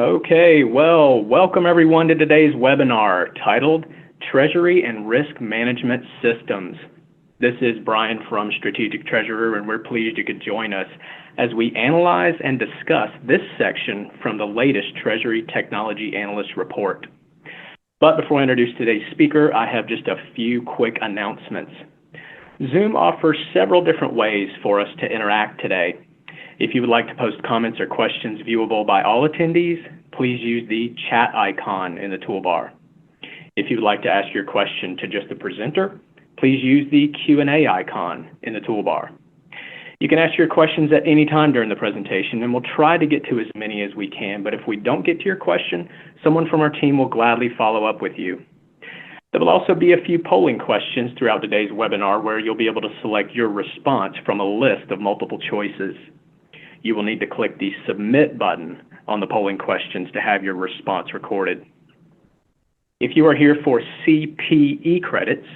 Okay, well, welcome everyone to today's webinar titled Treasury and Risk Management Systems. This is Brian from Strategic Treasurer, and we're pleased you could join us as we analyze and discuss this section from the latest Treasury Technology Analyst report. But before I introduce today's speaker, I have just a few quick announcements. Zoom offers several different ways for us to interact today. If you would like to post comments or questions viewable by all attendees, please use the chat icon in the toolbar. If you would like to ask your question to just the presenter, please use the Q&A icon in the toolbar. You can ask your questions at any time during the presentation, and we'll try to get to as many as we can, but if we don't get to your question, someone from our team will gladly follow up with you. There will also be a few polling questions throughout today's webinar where you'll be able to select your response from a list of multiple choices. You will need to click the Submit button on the polling questions to have your response recorded. If you are here for CPE credits,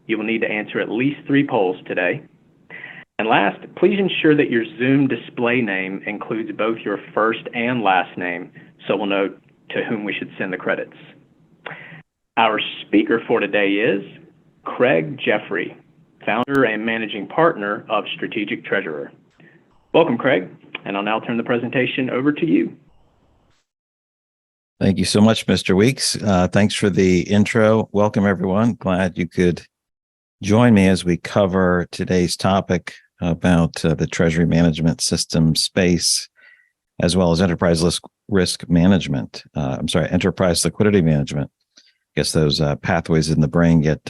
you will need to answer at least 3 polls today. And last, please ensure that your Zoom display name includes both your first and last name, so we'll know to whom we should send the credits. Our speaker for today is Craig Jeffrey, founder and managing partner of Strategic Treasurer. Welcome, Craig, and I'll now turn the presentation over to you. Thank you so much, Mr. Weeks. Thanks for the intro. Welcome, everyone. Glad you could join me as we cover today's topic about the Treasury Management System space, as well as enterprise risk management. Enterprise liquidity management. I guess those pathways in the brain get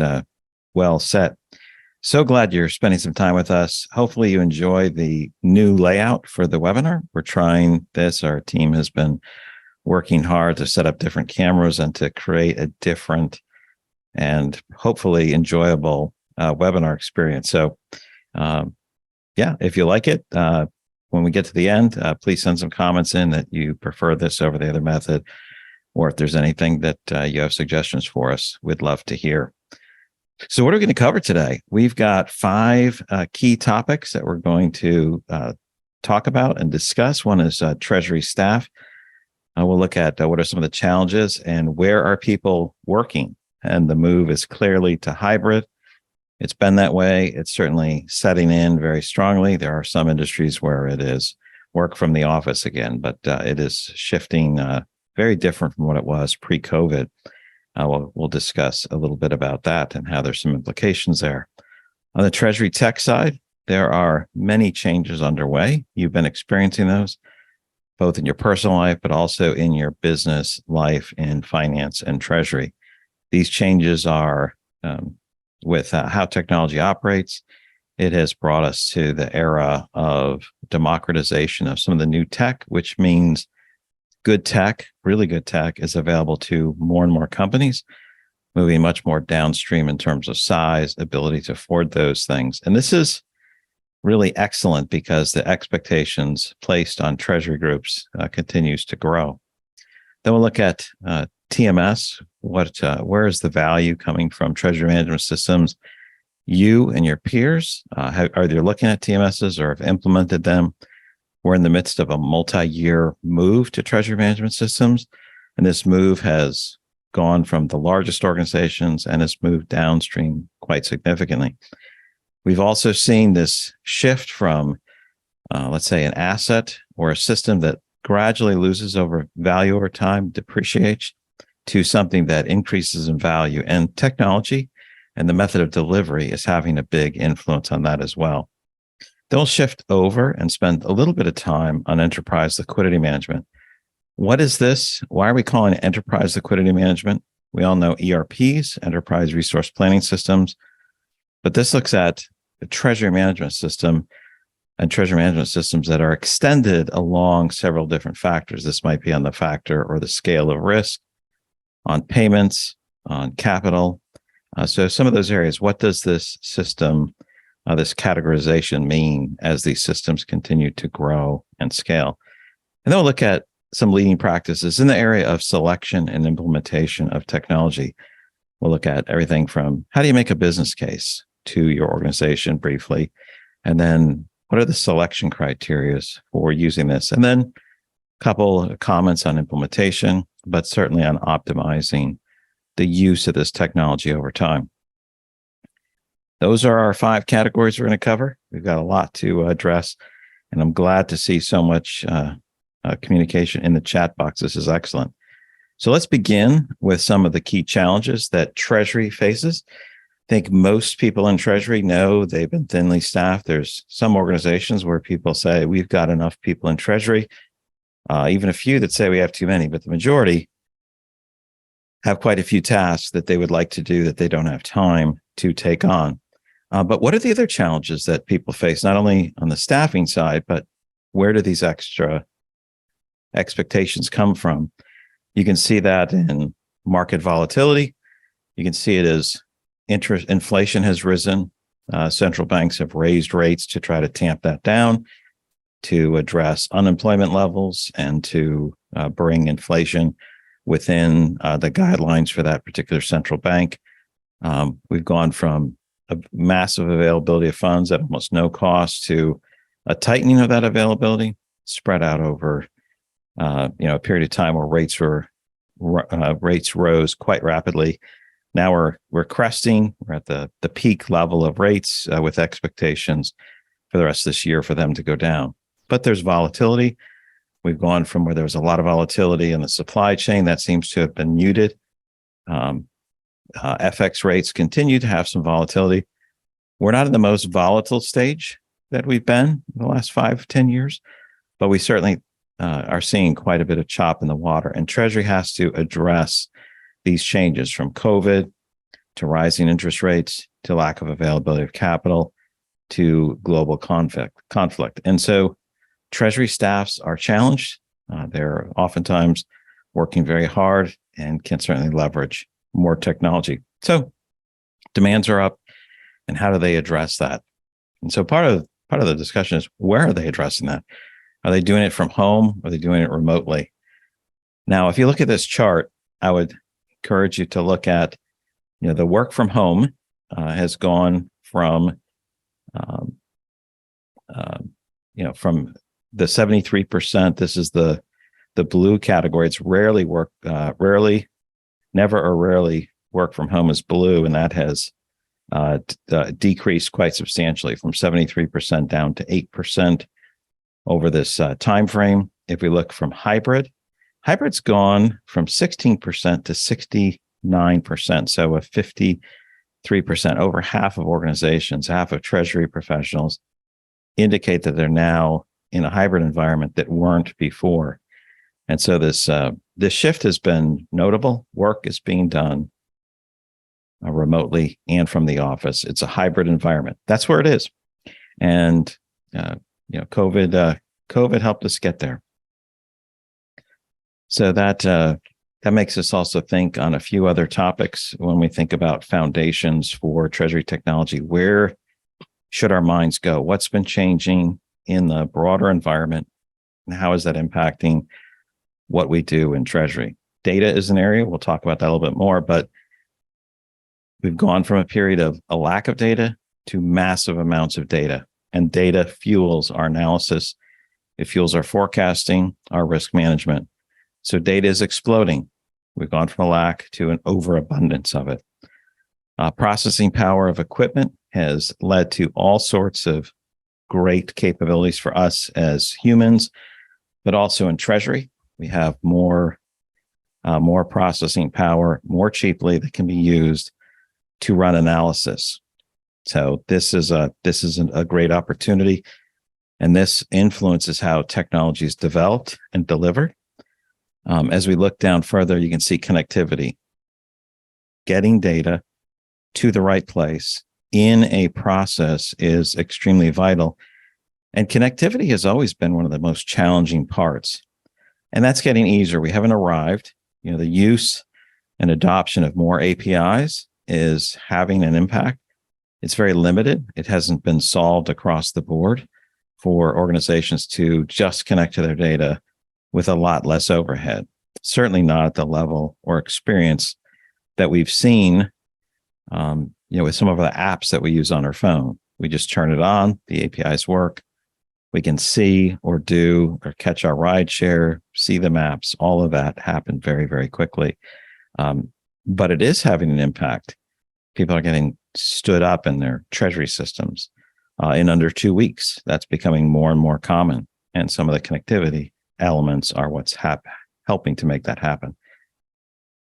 well set. So glad you're spending some time with us. Hopefully you enjoy the new layout for the webinar. We're trying this. Our team has been working hard to set up different cameras and to create a different and hopefully enjoyable webinar experience. So if you like it, when we get to the end, please send some comments in that you prefer this over the other method, or if there's anything that you have suggestions for us, we'd love to hear. So what are we going to cover today? We've got 5 key topics that we're going to talk about and discuss. One is Treasury staff. We'll look at what are some of the challenges and where are people working. And the move is clearly to hybrid. It's been that way. It's certainly setting in very strongly. There are some industries where it is work from the office again, but it is shifting very different from what it was pre-COVID. We'll discuss a little bit about that and how there's some implications there. On the Treasury tech side, there are many changes underway. You've been experiencing those, both in your personal life, but also in your business life in finance and Treasury. These changes are with how technology operates. It has brought us to the era of democratization of some of the new tech, which means good tech, really good tech, is available to more and more companies, moving much more downstream in terms of size, ability to afford those things. And this is really excellent because the expectations placed on Treasury groups continues to grow. Then we'll look at TMS. Where is the value coming from Treasury management systems? You and your peers, are they looking at TMSs or have implemented them? We're in the midst of a multi-year move to Treasury management systems, and this move has gone from the largest organizations and has moved downstream quite significantly. We've also seen this shift from, let's say, an asset or a system that gradually loses value over time, depreciates, to something that increases in value. And technology and the method of delivery is having a big influence on that as well. They'll shift over and spend a little bit of time on enterprise liquidity management. What is this? Why are we calling it enterprise liquidity management? We all know ERPs, enterprise resource planning systems, but this looks at the treasury management system and treasury management systems that are extended along several different factors. This might be on the factor or the scale of risk, on payments, on capital. So some of those areas, what does this system, this categorization mean as these systems continue to grow and scale? And then we'll look at some leading practices in the area of selection and implementation of technology. We'll look at everything from how do you make a business case to your organization briefly, and then what are the selection criteria for using this? And then couple of comments on implementation, but certainly on optimizing the use of this technology over time. Those are our 5 categories we're going to cover. We've got a lot to address, and I'm glad to see so much communication in the chat box. This is excellent. So let's begin with some of the key challenges that Treasury faces. I think most people in Treasury know they've been thinly staffed. There's some organizations where people say we've got enough people in Treasury, even a few that say we have too many, but the majority have quite a few tasks that they would like to do that they don't have time to take on. But what are the other challenges that people face, not only on the staffing side, but where do these extra expectations come from? You can see that in market volatility. You can see it as inflation has risen. Central banks have raised rates to try to tamp that down, to address unemployment levels, and to bring inflation within the guidelines for that particular central bank. We've gone from a massive availability of funds at almost no cost to a tightening of that availability spread out over a period of time where rates rose quite rapidly. Now we're cresting. We're at the peak level of rates with expectations for the rest of this year for them to go down. But there's volatility. We've gone from where there was a lot of volatility in the supply chain that seems to have been muted. FX rates continue to have some volatility. We're not in the most volatile stage that we've been in the last 5-10 years, but we certainly are seeing quite a bit of chop in the water, and Treasury has to address these changes from COVID to rising interest rates to lack of availability of capital to global conflict. And so Treasury staffs are challenged. They're oftentimes working very hard and can certainly leverage more technology. So demands are up, and how do they address that? And so part of the discussion is, where are they addressing that? Are they doing it from home? Are they doing it remotely? Now, if you look at this chart, I would encourage you to look at, the work from home has gone from, from the 73%. This is the blue category. It's never or rarely work from home is blue, and that has decreased quite substantially from 73% down to 8% over this time frame. If we look from hybrid's gone from 16% to 69%. So a 53%, over half of organizations, half of Treasury professionals indicate that they're now in a hybrid environment that weren't before. And so this shift has been notable. Work is being done remotely and from the office. It's a hybrid environment. That's where it is. And COVID helped us get there. So that makes us also think on a few other topics when we think about foundations for Treasury technology. Where should our minds go? What's been changing in the broader environment, and how is that impacting what we do in Treasury? Data is an area. We'll talk about that a little bit more, but we've gone from a period of a lack of data to massive amounts of data, and data fuels our analysis. It fuels our forecasting, our risk management. So data is exploding. We've gone from a lack to an overabundance of it. Processing power of equipment has led to all sorts of great capabilities for us as humans, but also in Treasury. We have more processing power more cheaply that can be used to run analysis. So this is a great opportunity, and this influences how technology is developed and delivered. As we look down further, you can see connectivity. Getting data to the right place in a process is extremely vital. And connectivity has always been one of the most challenging parts. And that's getting easier. We haven't arrived. The use and adoption of more APIs is having an impact. It's very limited. It hasn't been solved across the board for organizations to just connect to their data with a lot less overhead. Certainly not at the level or experience that we've seen, with some of the apps that we use on our phone. We just turn it on, the APIs work, We can see or do or catch our ride share, see the maps, all of that happened very, very quickly. But it is having an impact. People are getting stood up in their treasury systems in under 2 weeks. That's becoming more and more common. And some of the connectivity elements are what's helping to make that happen.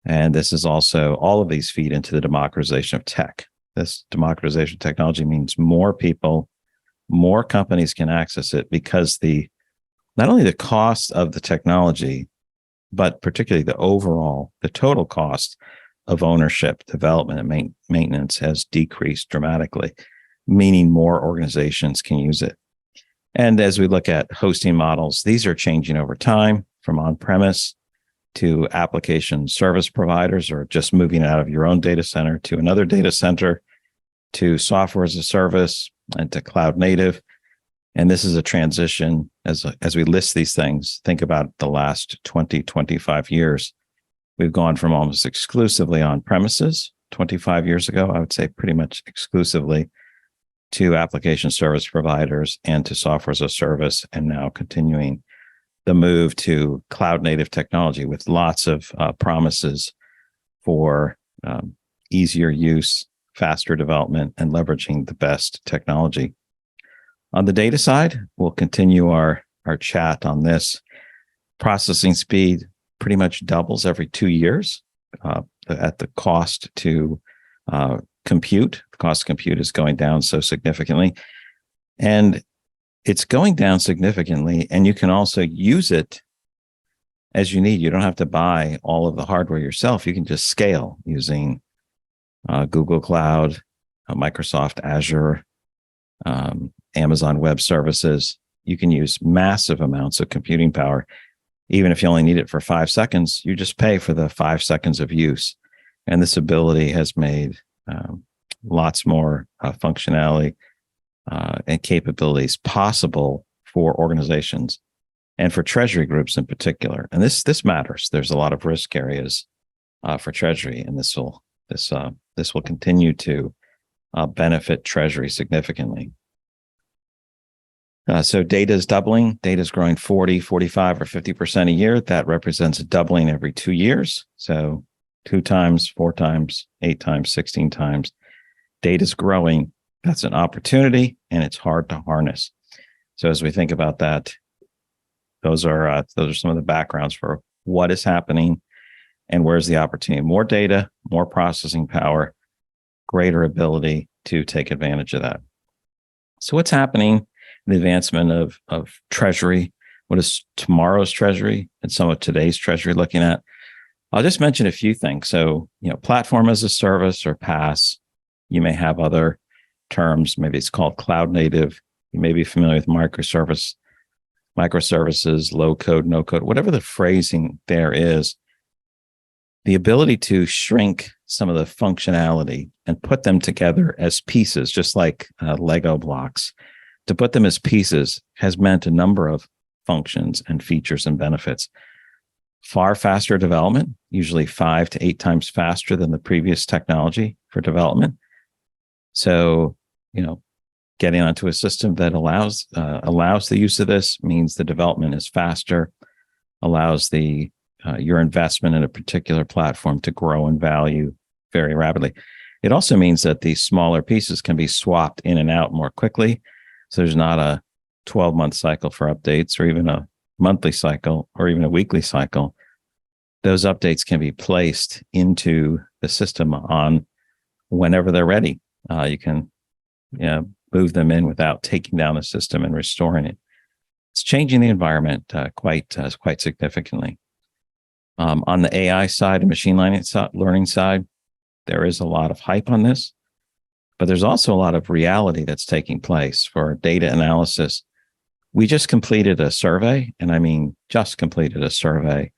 And this is also, all of these feed into the democratization of tech. This democratization of technology means more people, more companies can access it, because not only the cost of the technology, but particularly the total cost of ownership, development, and maintenance has decreased dramatically, meaning more organizations can use it. And as we look at hosting models, these are changing over time, from on-premise to application service providers, or just moving out of your own data center to another data center, to software as a service, and to cloud native. And this is a transition. As we list these things, think about the last 20, 25 years. We've gone from almost exclusively on premises 25 years ago, I would say pretty much exclusively, to application service providers and to software as a service, and now continuing the move to cloud native technology with lots of promises for easier use, faster development, and leveraging the best technology. On the data side, we'll continue our chat on this. Processing speed pretty much doubles every 2 years at the cost to compute. The cost of compute is going down so significantly. And it's going down significantly, and you can also use it as you need. You don't have to buy all of the hardware yourself. You can just scale using Google Cloud, Microsoft Azure, Amazon Web Services. You can use massive amounts of computing power. Even if you only need it for 5 seconds, you just pay for the 5 seconds of use. And this ability has made lots more functionality and capabilities possible for organizations and for treasury groups in particular. And this matters. There's a lot of risk areas for treasury, and this will continue to benefit treasury significantly. So data is doubling. Data is growing 40, 45, or 50% a year. That represents a doubling every 2 years. So 2 times, 4 times, 8 times, 16 times. Data is growing. That's an opportunity, and it's hard to harness. So as we think about that, those are some of the backgrounds for what is happening and where's the opportunity. More data, more processing power, greater ability to take advantage of that. So what's happening in the advancement of treasury? What is tomorrow's treasury and some of today's treasury looking at? I'll just mention a few things. So, platform as a service, or PaaS. You may have other terms. Maybe it's called cloud native. You may be familiar with microservices, low code, no code, whatever the phrasing there is. The ability to shrink some of the functionality and put them together as pieces, just like Lego blocks, to put them as pieces has meant a number of functions and features and benefits. Far faster development, usually 5 to 8 times faster than the previous technology for development. So, getting onto a system that allows the use of this means the development is faster, allows your investment in a particular platform to grow in value very rapidly. It also means that these smaller pieces can be swapped in and out more quickly. So there's not a 12-month cycle for updates, or even a monthly cycle, or even a weekly cycle. Those updates can be placed into the system on whenever they're ready. You can move them in without taking down the system and restoring it. It's changing the environment quite significantly. On the AI side and machine learning side, there is a lot of hype on this, but there's also a lot of reality that's taking place for data analysis. We just completed a survey, and I mean just completed a survey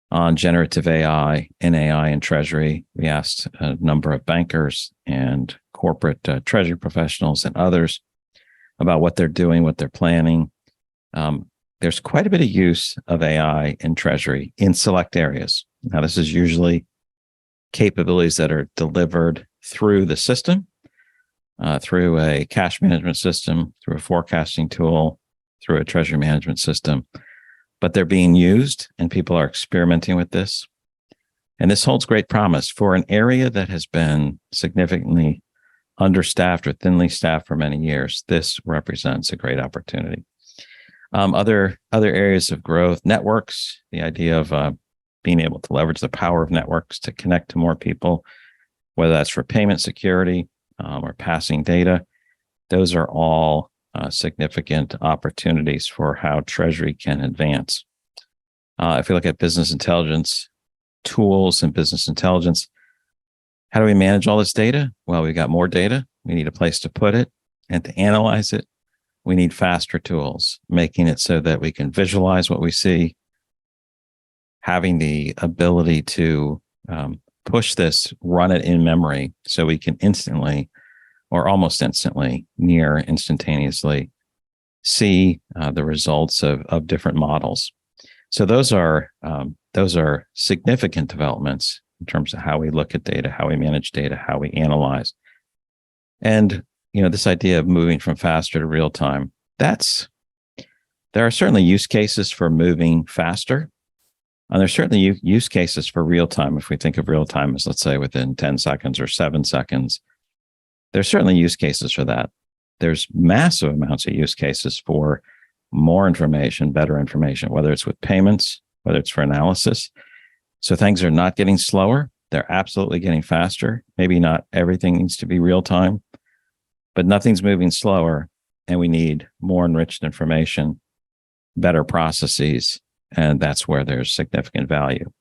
on generative AI and AI in Treasury. We asked a number of bankers and corporate Treasury professionals and others about what they're doing, what they're planning. There's quite a bit of use of AI in Treasury in select areas. Now, this is usually capabilities that are delivered through the system, through a cash management system, through a forecasting tool, through a treasury management system, but they're being used and people are experimenting with this. And this holds great promise for an area that has been significantly understaffed or thinly staffed for many years. This represents a great opportunity. Other areas of growth, networks, the idea of being able to leverage the power of networks to connect to more people, whether that's for payment security or passing data. Those are all significant opportunities for how Treasury can advance. If we look at business intelligence tools and business intelligence, how do we manage all this data? Well, we got more data. We need a place to put it, and to analyze it, we need faster tools, making it so that we can visualize what we see, having the ability to push this, run it in memory so we can instantly or almost instantly, near instantaneously, see the results of different models. So those are significant developments in terms of how we look at data, how we manage data, how we analyze. And this idea of moving from faster to real time, there are certainly use cases for moving faster. And there's certainly use cases for real time. If we think of real time as, let's say, within 10 seconds or 7 seconds, there's certainly use cases for that. There's massive amounts of use cases for more information, better information, whether it's with payments, whether it's for analysis. So things are not getting slower. They're absolutely getting faster. Maybe not everything needs to be real time, but nothing's moving slower. And we need more enriched information, better processes, and that's where there's significant value.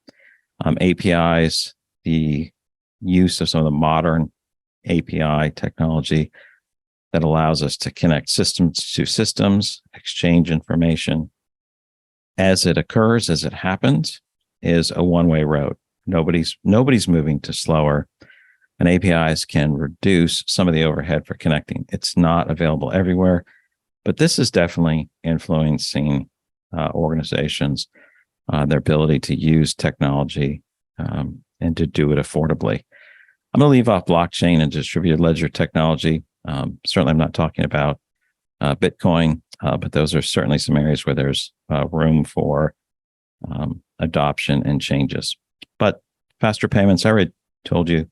APIs, the use of some of the modern API technology that allows us to connect systems to systems, exchange information as it occurs, as it happens, is a one-way road. Nobody's moving to slower, and APIs can reduce some of the overhead for connecting. It's not available everywhere, but this is definitely influencing organizations, their ability to use technology and to do it affordably. I'm going to leave off blockchain and distributed ledger technology. Certainly, I'm not talking about Bitcoin, but those are certainly some areas where there's room for adoption and changes. But faster payments, I already told you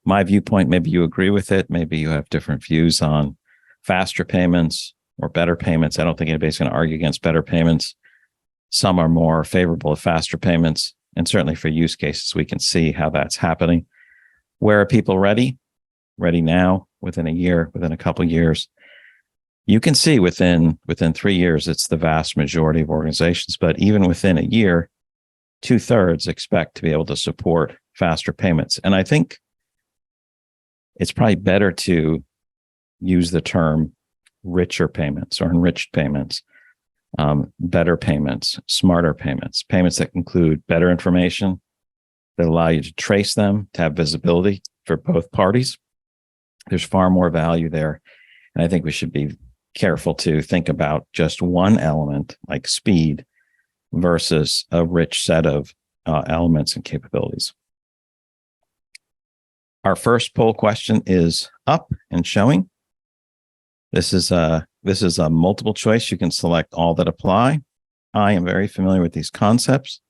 my viewpoint. Maybe you agree with it. Maybe you have different views on faster payments or better payments. I don't think anybody's going to argue against better payments. Some are more favorable to faster payments. And certainly for use cases, we can see how that's happening. Where are people ready? Ready now, within a year, within a couple of years. You can see within 3 years, it's the vast majority of organizations. But even within a year, 2/3 expect to be able to support faster payments. And I think it's probably better to use the term richer payments or enriched payments, better payments, smarter payments, payments that include better information, that allow you to trace them, to have visibility for both parties. There's far more value there. And I think we should be careful to think about just one element like speed versus a rich set of elements and capabilities. Our first poll question is up and showing. This is a multiple choice. You can select all that apply. I am very familiar with these concepts.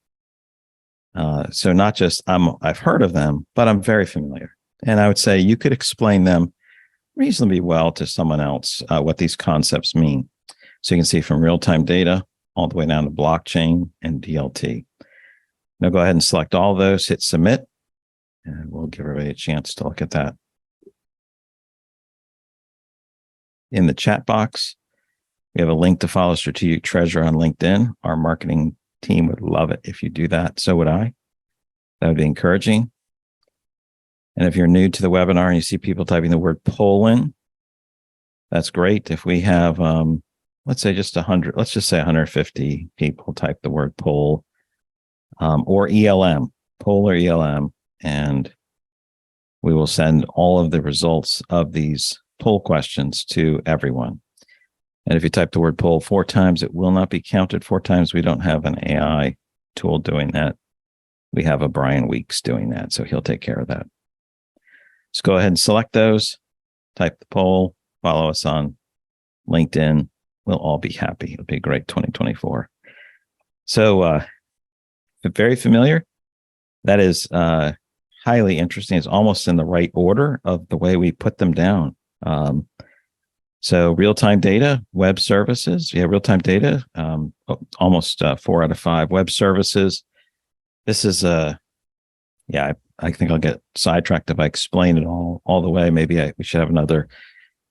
So not just I've heard of them, but I'm very familiar. And I would say you could explain them reasonably well to someone else, what these concepts mean. So you can see from real-time data all the way down to blockchain and DLT. Now go ahead and select all of those, hit submit, and we'll give everybody a chance to look at that. In the chat box, we have a link to follow Strategic Treasurer on LinkedIn. Our marketing team would love it if you do that. So would I. That would be encouraging. And if you're new to the webinar and you see people typing the word poll in, that's great. If we have, let's say just 100, let's just say 150 people type the word poll or ELM, poll or ELM, and we will send all of the results of these poll questions to everyone. And if you type the word poll 4 times, it will not be counted 4 times. We don't have an AI tool doing that. We have a Brian Weeks doing that, so he'll take care of that. So go ahead and select those, type the poll, follow us on LinkedIn, we'll all be happy. It'll be a great 2024. So, very familiar. That is highly interesting. It's almost in the right order of the way we put them down. So real-time data, web services. Yeah, real-time data, almost 4 out of 5. Web services. This is I think I'll get sidetracked if I explain it all the way. Maybe we should have another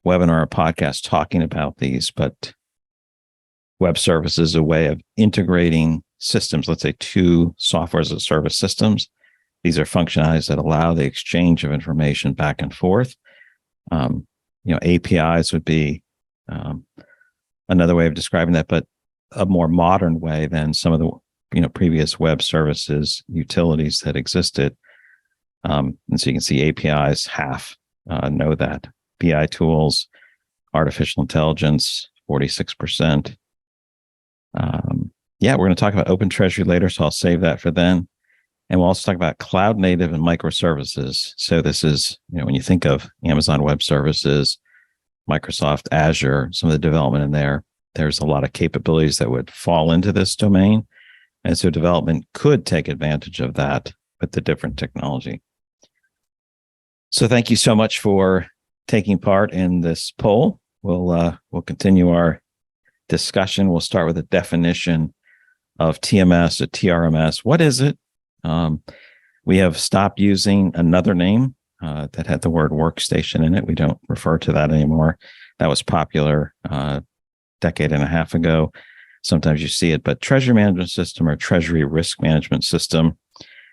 webinar or podcast talking about these, but web services is a way of integrating systems, let's say 2 software as a service systems. These are functionalities that allow the exchange of information back and forth. APIs would be another way of describing that, but a more modern way than some of the previous web services utilities that existed. And so you can see APIs know that. BI tools, artificial intelligence, 46%. We're going to talk about Open Treasury later, so I'll save that for then. And we'll also talk about cloud native and microservices. So this is, when you think of Amazon Web Services, Microsoft Azure, some of the development in there, there's a lot of capabilities that would fall into this domain. And so development could take advantage of that with the different technology. So thank you so much for taking part in this poll. We'll continue our discussion. We'll start with a definition of TMS, or TRMS. What is it? We have stopped using another name that had the word workstation in it. We don't refer to that anymore. That was popular a decade and a half ago. Sometimes you see it, but Treasury Management System or Treasury Risk Management System,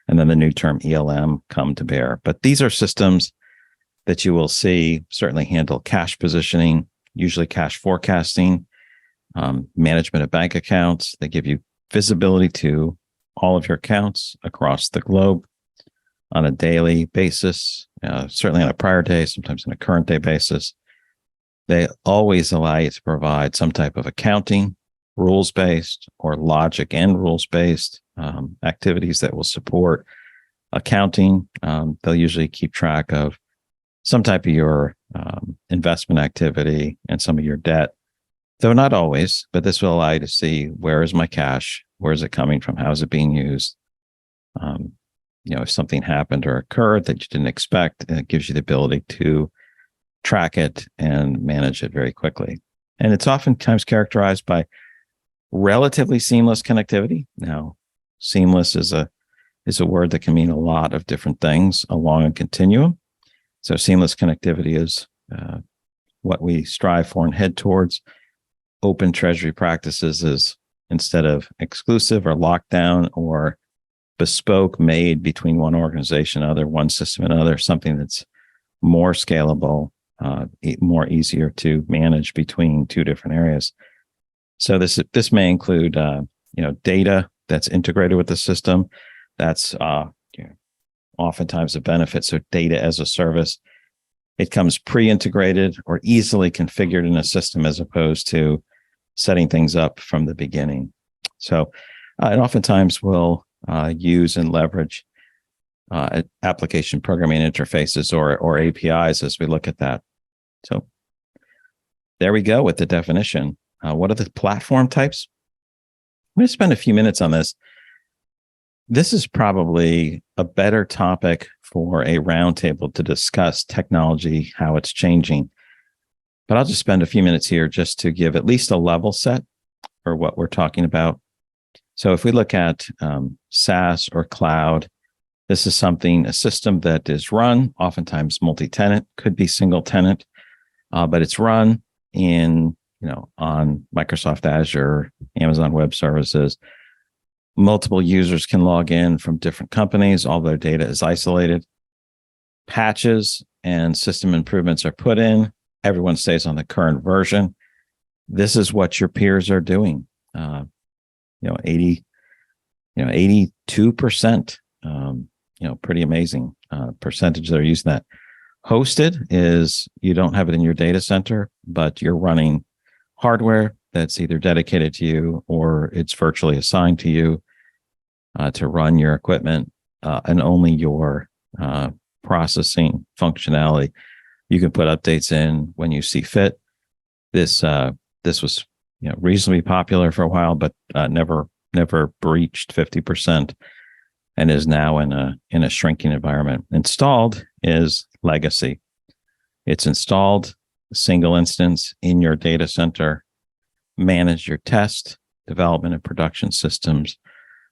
and then the new term ELM come to bear. But these are systems that you will see certainly handle cash positioning, usually cash forecasting, management of bank accounts. They give you visibility to all of your accounts across the globe on a daily basis, certainly on a prior day, sometimes on a current day basis. They always allow you to provide some type of accounting, rules-based or logic and rules-based activities that will support accounting. They'll usually keep track of some type of your investment activity and some of your debt, though not always, but this will allow you to see, where is my cash? Where is it coming from? How is it being used? If something happened or occurred that you didn't expect, and it gives you the ability to track it and manage it very quickly. And it's oftentimes characterized by relatively seamless connectivity. Now, seamless is a word that can mean a lot of different things along a continuum. So seamless connectivity is what we strive for and head towards. Open Treasury practices is, instead of exclusive or locked down or bespoke made between one organization and other, one system and another, something that's more scalable, more easier to manage between 2 different areas. So this may include data that's integrated with the system. That's oftentimes a benefit. So data as a service, it comes pre-integrated or easily configured in a system as opposed to setting things up from the beginning. So it oftentimes will use and leverage application programming interfaces or APIs as we look at that. So there we go with the definition. What are the platform types? I'm going to spend a few minutes on this. This is probably a better topic for a roundtable to discuss technology, how it's changing. But I'll just spend a few minutes here just to give at least a level set for what we're talking about. So if we look at SaaS or cloud, this is a system that is run, oftentimes multi-tenant, could be single tenant, but it's run on Microsoft Azure, Amazon Web Services. Multiple users can log in from different companies. All their data is isolated. Patches and system improvements are put in. Everyone stays on the current version. This is what your peers are doing. 82%, pretty amazing percentage that are using that. Hosted is, you don't have it in your data center, but you're running hardware that's either dedicated to you or it's virtually assigned to you to run your equipment, and only your processing functionality. You can put updates in when you see fit. This was reasonably popular for a while, but never breached 50%, and is now in a shrinking environment. Installed is legacy. It's installed, single instance in your data center. Manage your test, development, and production systems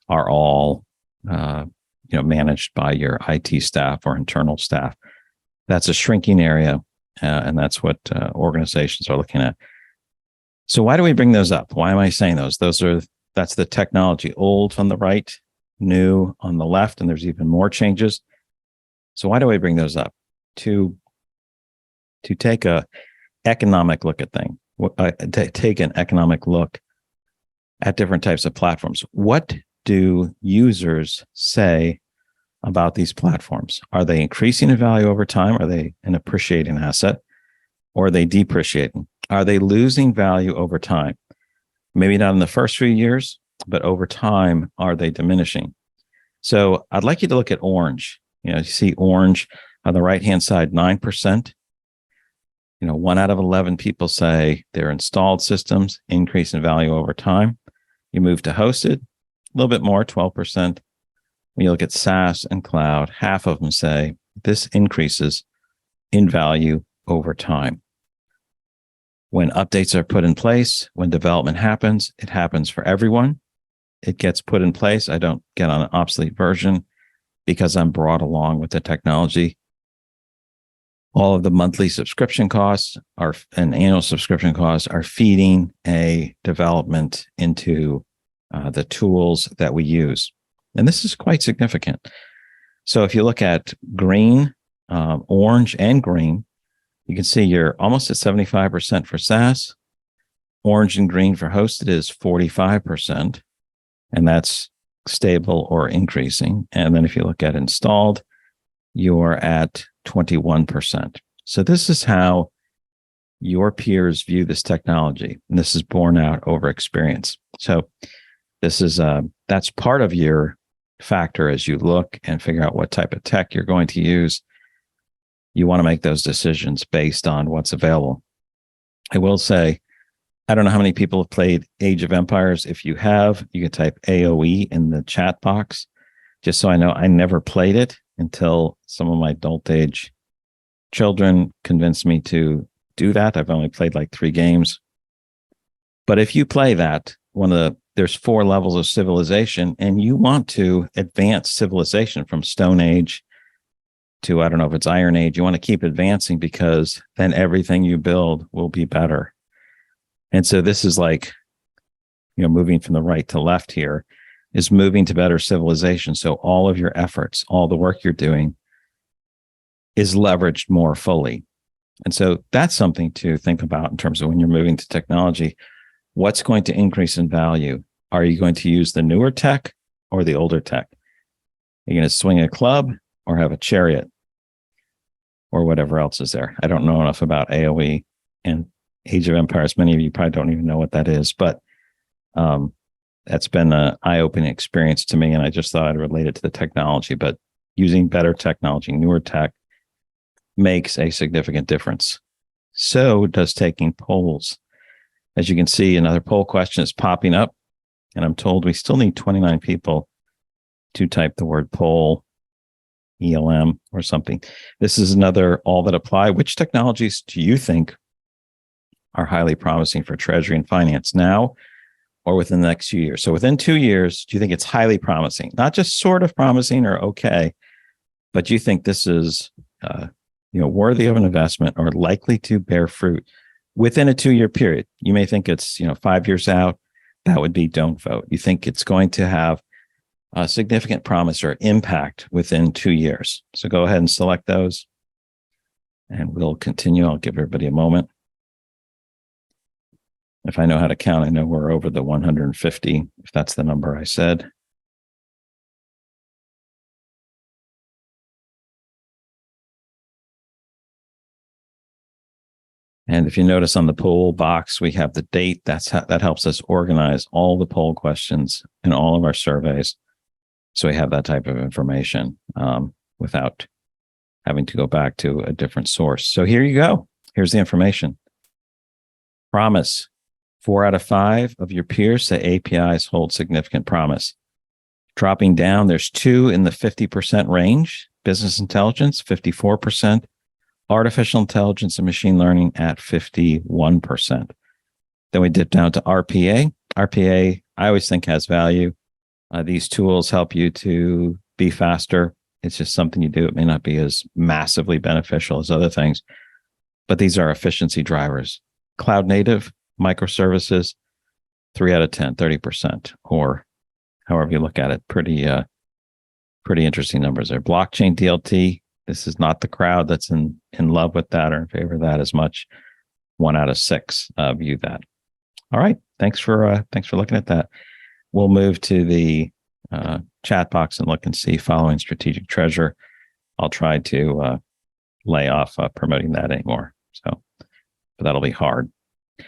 are all managed by your IT staff or internal staff. That's a shrinking area, and that's what organizations are looking at. So why do we bring those up? Why am I saying those? That's the technology, old on the right, new on the left, and there's even more changes. So why do I bring those up? To take a economic look at things, take an economic look at different types of platforms. What do users say about these platforms? Are they increasing in value over time? Are they an appreciating asset? Or are they depreciating? Are they losing value over time? Maybe not in the first few years, but over time, are they diminishing? So I'd like you to look at orange. You see orange on the right-hand side, 9%. 1 out of 11 people say their installed systems increase in value over time. You move to hosted, a little bit more, 12%. When you look at SaaS and cloud, half of them say this increases in value over time. When updates are put in place, when development happens, it happens for everyone. It gets put in place. I don't get on an obsolete version because I'm brought along with the technology. All of the monthly subscription costs and annual subscription costs are feeding a development into the tools that we use. And this is quite significant. So if you look at green, orange, and green, you can see you're almost at 75% for SaaS. Orange and green for hosted is 45%, and that's stable or increasing. And then if you look at installed, you're at 21%. So this is how your peers view this technology. And this is borne out over experience. So this is that's part of your factor as you look and figure out what type of tech you're going to use. You want to make those decisions based on what's available. I will say, I don't know how many people have played Age of Empires. If you have, you can type AOE in the chat box, just so I know. I never played it until some of my adult age children convinced me to do that. I've only played like 3 games. But if you play that, there's 4 levels of civilization, and you want to advance civilization from Stone Age to, I don't know if it's Iron Age. You want to keep advancing because then everything you build will be better. And so this is like, moving from the right to left here is moving to better civilization. So all of your efforts, all the work you're doing is leveraged more fully. And so that's something to think about in terms of when you're moving to technology. What's going to increase in value? Are you going to use the newer tech or the older tech? Are you going to swing a club or have a chariot or whatever else is there? I don't know enough about AOE and Age of Empires. Many of you probably don't even know what that is, but that's been an eye-opening experience to me, and I just thought I'd relate it to the technology. But using better technology, newer tech, makes a significant difference. So does taking polls. As you can see, another poll question is popping up, and I'm told we still need 29 people to type the word poll, ELM, or something. This is another all that apply. Which technologies do you think are highly promising for Treasury and finance now or within the next few years? So within 2 years, do you think it's highly promising? Not just sort of promising or okay, but do you think this is worthy of an investment or likely to bear fruit within a 2-year period? You may think it's 5 years out. That would be don't vote. You think it's going to have a significant promise or impact within 2 years. So go ahead and select those, and we'll continue. I'll give everybody a moment. If I know how to count, I know we're over the 150, if that's the number I said. And if you notice on the poll box, we have the date. That helps us organize all the poll questions in all of our surveys. So we have that type of information without having to go back to a different source. So here you go. Here's the information. Promise 4 out of 5 of your peers say APIs hold significant promise. Dropping down, there's 2 in the 50% range, business intelligence, 54%, artificial intelligence and machine learning at 51%. Then we dip down to RPA. RPA, I always think has value. These tools help you to be faster. It's just something you do. It may not be as massively beneficial as other things, but these are efficiency drivers. Cloud native, microservices, 3 out of 10, 30%, or however you look at it. Pretty interesting numbers there. Blockchain DLT, this is not the crowd that's in love with that or in favor of that as much. 1 out of 6 view that. All right. Thanks for looking at that. We'll move to the chat box and look and see following Strategic Treasurer. I'll try to lay off promoting that anymore. But that'll be hard. All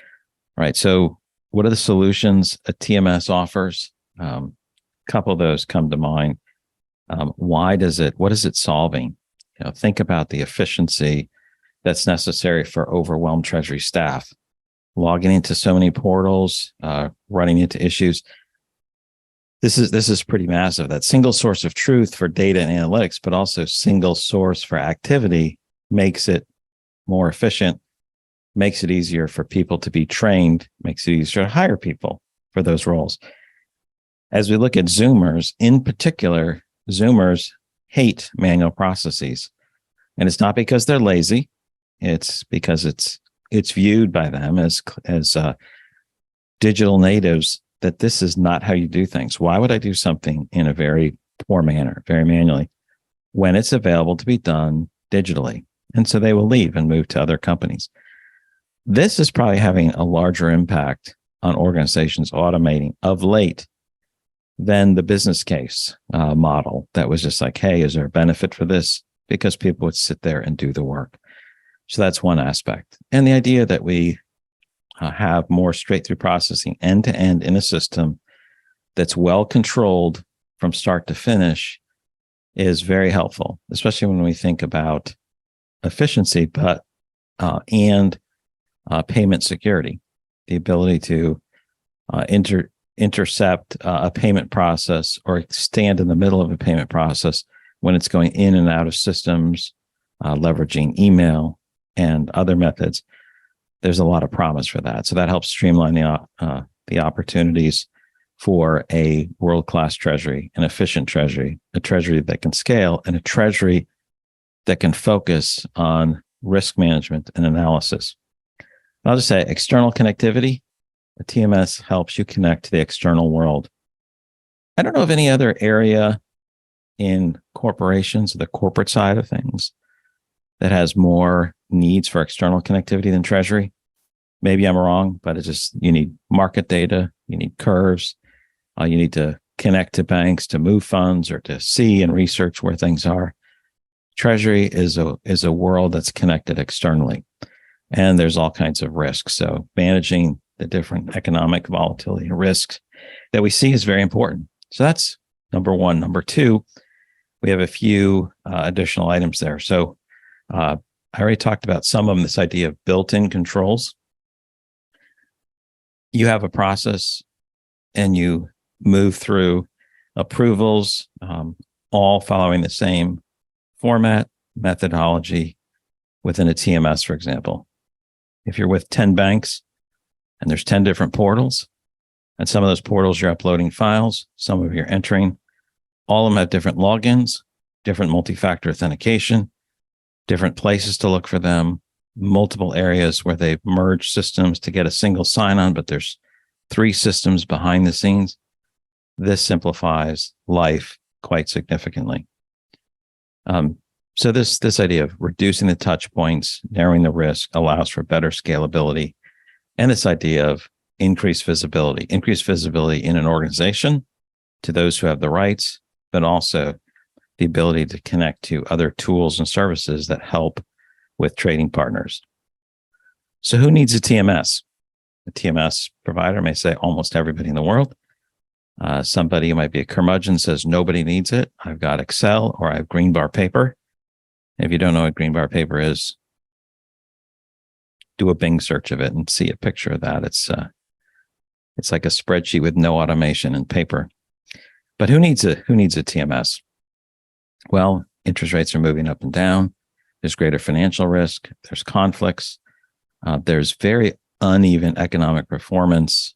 right. So what are the solutions a TMS offers? A couple of those come to mind. What is it solving? Think about the efficiency that's necessary for overwhelmed Treasury staff. Logging into so many portals, running into issues. This is pretty massive. That single source of truth for data and analytics, but also single source for activity makes it more efficient, makes it easier for people to be trained, makes it easier to hire people for those roles. As we look at Zoomers, in particular, Zoomers hate manual processes. And it's not because they're lazy. It's because it's viewed by them as digital natives that this is not how you do things. Why would I do something in a very poor manner, very manually, when it's available to be done digitally? And so they will leave and move to other companies. This is probably having a larger impact on organizations automating of late than the business case model that was just like, hey, is there a benefit for this? Because people would sit there and do the work. So that's one aspect. And the idea that we have more straight-through processing end-to-end in a system that's well controlled from start to finish is very helpful, especially when we think about efficiency, and payment security, the ability to intercept a payment process or stand in the middle of a payment process when it's going in and out of systems, leveraging email and other methods. There's a lot of promise for that. So that helps streamline the opportunities for a world-class treasury, an efficient treasury, a treasury that can scale, and a treasury that can focus on risk management and analysis. I'll just say external connectivity. A TMS helps you connect to the external world. I don't know of any other area in corporations, the corporate side of things, that has more needs for external connectivity than Treasury. Maybe I'm wrong, but it's just, you need market data, you need curves, you need to connect to banks to move funds or to see and research where things are. Treasury is a world that's connected externally, and there's all kinds of risks. So managing the different economic volatility and risks that we see is very important. So that's number one. Number two, we have a few additional items there. So I already talked about some of them, this idea of built-in controls. You have a process and you move through approvals, all following the same format, methodology within a TMS, for example. If you're with 10 banks and there's 10 different portals, and some of those portals you're uploading files, some of you're entering, all of them have different logins, different multi-factor authentication, different places to look for them, multiple areas where they've merged systems to get a single sign-on, but there's 3 systems behind the scenes. This simplifies life quite significantly. So this idea of reducing the touch points, narrowing the risk, allows for better scalability, and this idea of increased visibility in an organization to those who have the rights, but also the ability to connect to other tools and services that help with trading partners. So who needs a TMS? A TMS provider may say almost everybody in the world. Somebody who might be a curmudgeon says nobody needs it. I've got Excel or I have green bar paper. If you don't know what green bar paper is, do a Bing search of it and see a picture of that. It's like a spreadsheet with no automation and paper. But who needs a TMS? Well, interest rates are moving up and down. There's greater financial risk. There's conflicts. There's very uneven economic performance,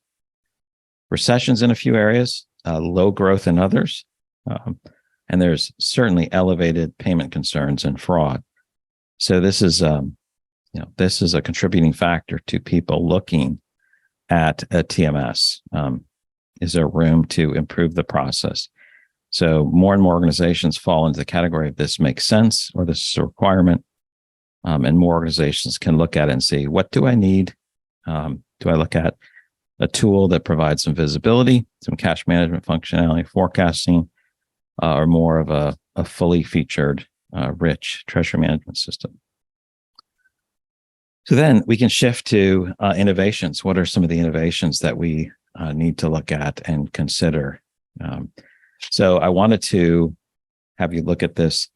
recessions in a few areas, low growth in others. And there's certainly elevated payment concerns and fraud. So this is a contributing factor to people looking at a TMS. Is there room to improve the process? So more and more organizations fall into the category of this makes sense or this is a requirement. And more organizations can look at it and see, what do I need? Do I look at a tool that provides some visibility, some cash management functionality, forecasting, or more of a fully featured, rich treasury management system? So then we can shift to innovations. What are some of the innovations that we need to look at and consider? So I wanted to have you look at this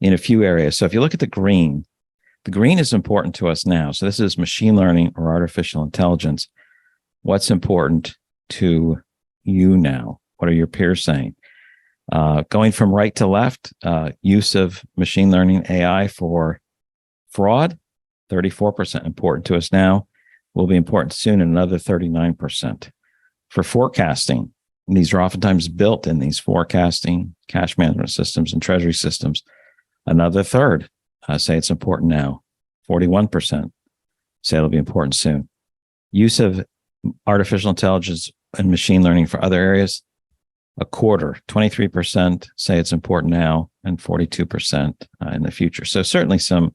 in a few areas. So if you look at the green is important to us now. So this is machine learning or artificial intelligence. What's important to you now? What are your peers saying? Going from right to left, use of machine learning AI for fraud, 34% important to us now, will be important soon, and another 39%. For forecasting, and these are oftentimes built in these forecasting, cash management systems, and treasury systems, another third say it's important now. 41% say it'll be important soon. Use of artificial intelligence and machine learning for other areas, a quarter, 23% say it's important now, and 42% in the future. So certainly some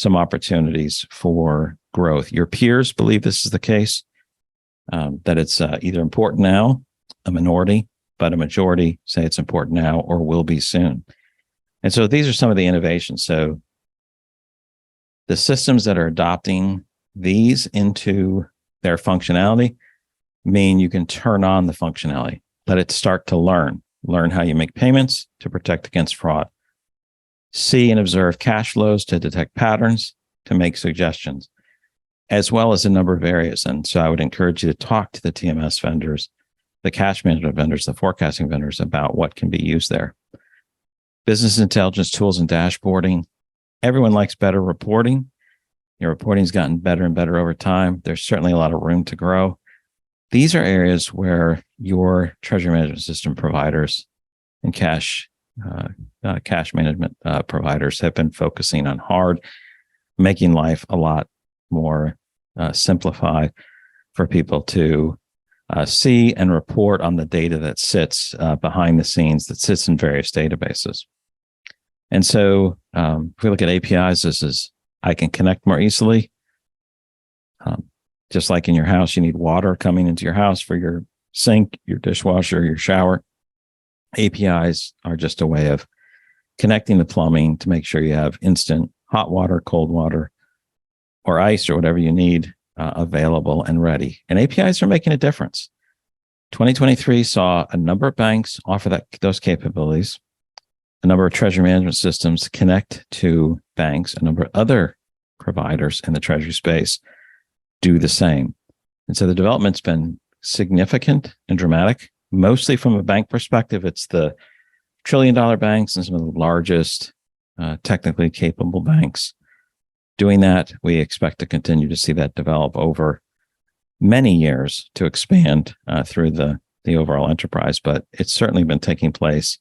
opportunities for growth. Your peers believe this is the case, that it's either important now, a minority, but a majority say it's important now or will be soon. And so these are some of the innovations. So the systems that are adopting these into their functionality mean you can turn on the functionality, let it start to learn how you make payments to protect against fraud, see and observe cash flows to detect patterns, to make suggestions, as well as a number of areas. And so I would encourage you to talk to the TMS vendors, the cash management vendors, the forecasting vendors about what can be used there. Business intelligence tools and dashboarding. Everyone likes better reporting. Your reporting's gotten better and better over time. There's certainly a lot of room to grow. These are areas where your treasury management system providers and cash management providers have been focusing on hard, making life a lot more simplified for people to see and report on the data that sits behind the scenes, that sits in various databases. And so if we look at APIs, this is, I can connect more easily. Just like in your house, you need water coming into your house for your sink, your dishwasher, your shower. APIs are just a way of connecting the plumbing to make sure you have instant hot water, cold water, or ice or whatever you need available and ready. And APIs are making a difference. 2023 saw a number of banks offer those capabilities, a number of treasury management systems connect to banks, a number of other providers in the treasury space do the same. And so the development's been significant and dramatic. Mostly from a bank perspective, it's the trillion-dollar banks and some of the largest technically capable banks doing that. We expect to continue to see that develop over many years to expand through the overall enterprise. But it's certainly been taking place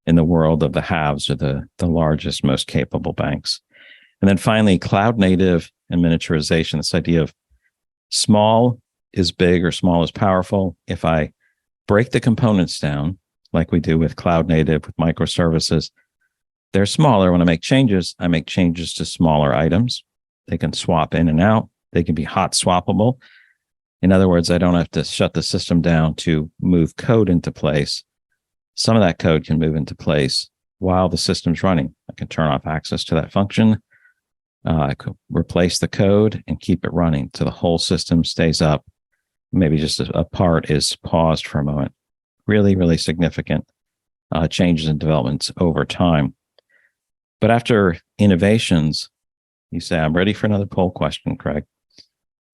in the world of the haves, or the largest, most capable banks. And then finally, cloud native and miniaturization, this idea of small is big or small is powerful. If I break the components down, like we do with cloud native, with microservices, they're smaller. When I make changes to smaller items. They can swap in and out. They can be hot swappable. In other words, I don't have to shut the system down to move code into place. Some of that code can move into place while the system's running. I can turn off access to that function. I could replace the code and keep it running so the whole system stays up. Maybe just a part is paused for a moment. Really, really significant changes and developments over time. But after innovations, you say, I'm ready for another poll question, Craig.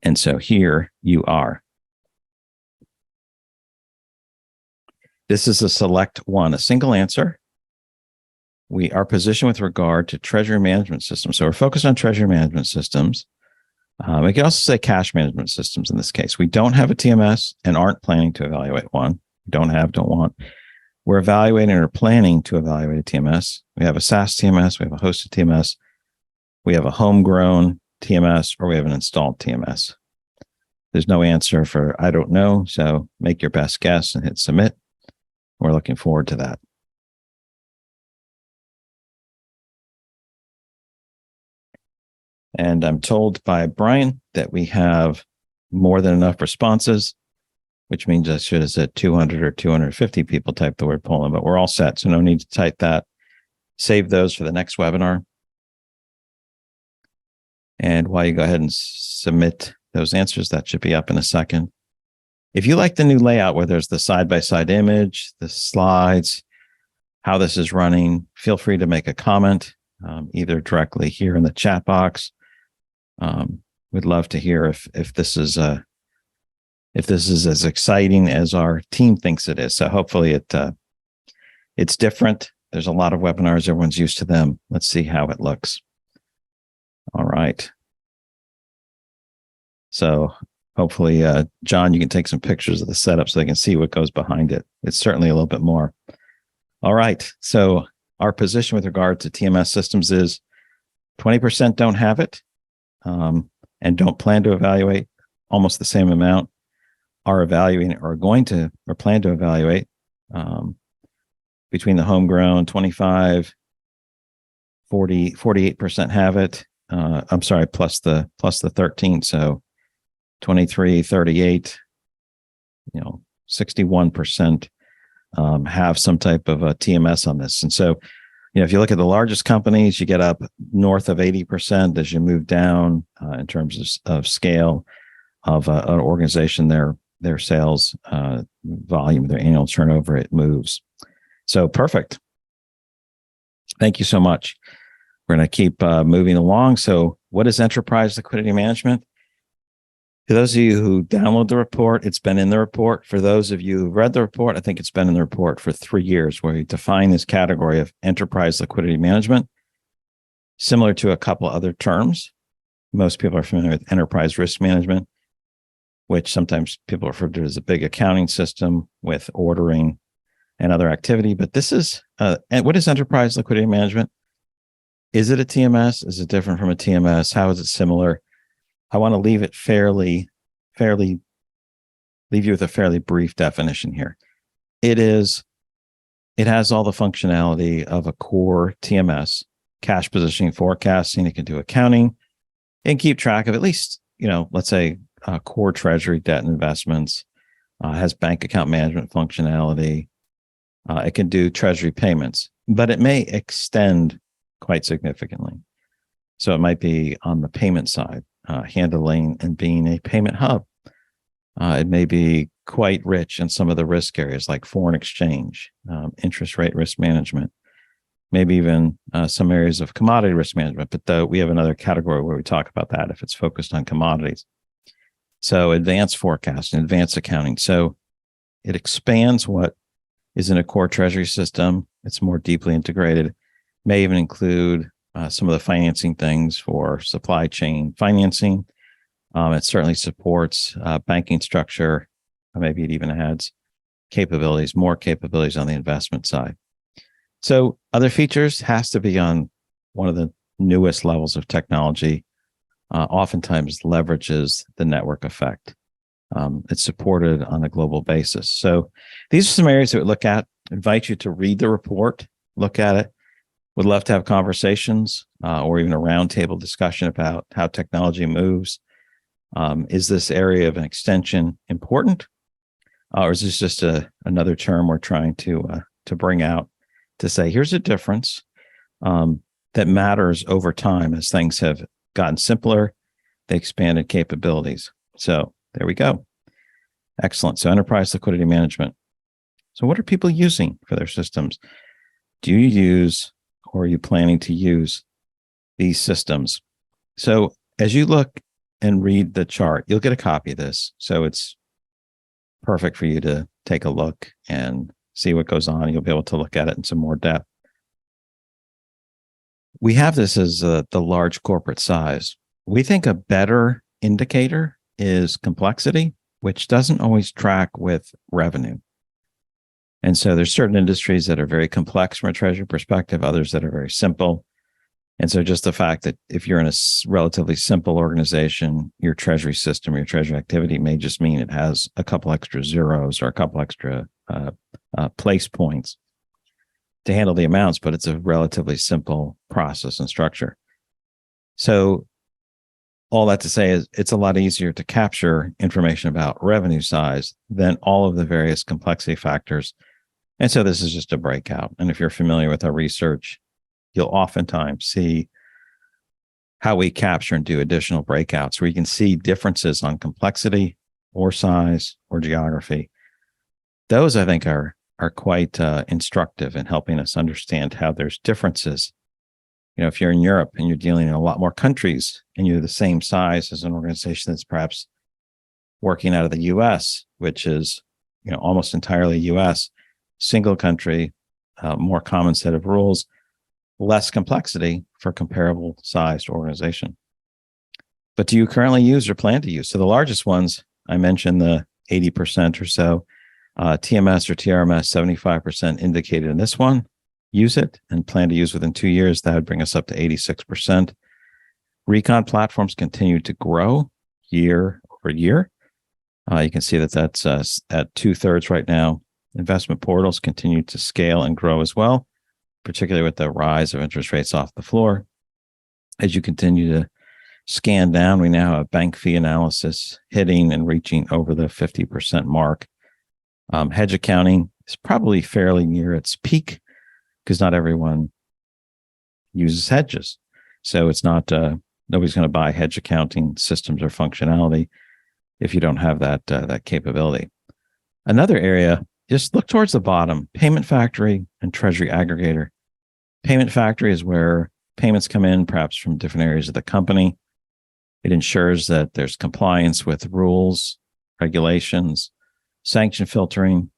And so here you are. This is a select one, a single answer. We are positioned with regard to treasury management systems. So we're focused on treasury management systems. We can also say cash management systems in this case. We don't have a TMS and aren't planning to evaluate one. Don't want. We're evaluating or planning to evaluate a TMS. We have a SaaS TMS. We have a hosted TMS. We have a homegrown TMS, or we have an installed TMS. There's no answer for I don't know. So make your best guess and hit submit. We're looking forward to that. And I'm told by Brian that we have more than enough responses, which means I should have said 200 or 250 people type the word Poland, but we're all set. So no need to type that. Save those for the next webinar. And while you go ahead and submit those answers, that should be up in a second. If you like the new layout where there's the side-by-side image, the slides, how this is running, feel free to make a comment, either directly here in the chat box. We'd love to hear if this is as exciting as our team thinks it is. So hopefully it's different. There's a lot of webinars. Everyone's used to them. Let's see how it looks. All right. So hopefully, John, you can take some pictures of the setup so they can see what goes behind it. It's certainly a little bit more. All right. So our position with regard to TMS systems is 20% don't have it and don't plan to evaluate. Almost the same amount are evaluating or plan to evaluate. Between the homegrown, 25, 40, 48% have it. I'm sorry, plus the 13. So 23, 38, 61% have some type of a TMS on this. And so, if you look at the largest companies, you get up north of 80% as you move down in terms of scale of an organization, their sales volume, their annual turnover, it moves. So perfect. Thank you so much. We're going to keep moving along. So what is enterprise liquidity management? For those of you who download the report, it's been in the report. For those of you who read the report, I think it's been in the report for 3 years, where we define this category of enterprise liquidity management, similar to a couple other terms. Most people are familiar with enterprise risk management, which sometimes people refer to as a big accounting system with ordering and other activity. But this is, what is enterprise liquidity management? Is it a TMS? Is it different from a TMS? How is it similar? I want to leave it leave you with a fairly brief definition here. It has all the functionality of a core TMS, cash positioning, forecasting. It can do accounting and keep track of at least, let's say core treasury debt and investments, has bank account management functionality. It can do treasury payments, but it may extend quite significantly. So it might be on the payment side, handling and being a payment hub. It may be quite rich in some of the risk areas like foreign exchange, interest rate risk management, maybe even some areas of commodity risk management. But we have another category where we talk about that if it's focused on commodities. So advanced forecasting, advanced accounting. So it expands what is in a core treasury system. It's more deeply integrated, may even include some of the financing things for supply chain financing. It certainly supports banking structure. Maybe it even adds more capabilities on the investment side. So other features has to be on one of the newest levels of technology. Oftentimes leverages the network effect. It's supported on a global basis. So these are some areas that we look at. I invite you to read the report, look at it. Would love to have conversations or even a roundtable discussion about how technology moves. Is this area of an extension important? Or is this just another term we're trying to bring out to say, here's a difference that matters over time as things have gotten simpler, they expanded capabilities. So there we go. Excellent. So enterprise liquidity management. So what are people using for their systems? Do you use or are you planning to use these systems? So as you look and read the chart, you'll get a copy of this. So it's perfect for you to take a look and see what goes on. You'll be able to look at it in some more depth. We have this as the large corporate size. We think a better indicator is complexity, which doesn't always track with revenue. And so there's certain industries that are very complex from a treasury perspective, others that are very simple. And so just the fact that if you're in a relatively simple organization, your treasury system, your treasury activity may just mean it has a couple extra zeros or a couple extra place points to handle the amounts, but it's a relatively simple process and structure. So all that to say is it's a lot easier to capture information about revenue size than all of the various complexity factors. And so this is just a breakout. And if you're familiar with our research, you'll oftentimes see how we capture and do additional breakouts where you can see differences on complexity or size or geography. Those, I think, are quite instructive in helping us understand how there's differences. You know, if you're in Europe and you're dealing in a lot more countries and you're the same size as an organization that's perhaps working out of the US, which is, you know, almost entirely US, single country, more common set of rules, less complexity for comparable sized organization. But do you currently use or plan to use? So the largest ones, I mentioned the 80% or so, TMS or TRMS, 75% indicated in this one. Use it and plan to use within 2 years. That would bring us up to 86%. Recon platforms continue to grow year over year. You can see that that's at 2/3 right now. Investment portals continue to scale and grow as well, particularly with the rise of interest rates off the floor. As you continue to scan down, we now have bank fee analysis hitting and reaching over the 50% mark. Hedge accounting is probably fairly near its peak because not everyone uses hedges. So it's not, nobody's going to buy hedge accounting systems or functionality if you don't have that capability. Another area, just look towards the bottom, payment factory and treasury aggregator. Payment factory is where payments come in, perhaps from different areas of the company. It ensures that there's compliance with rules, regulations, sanction filtering.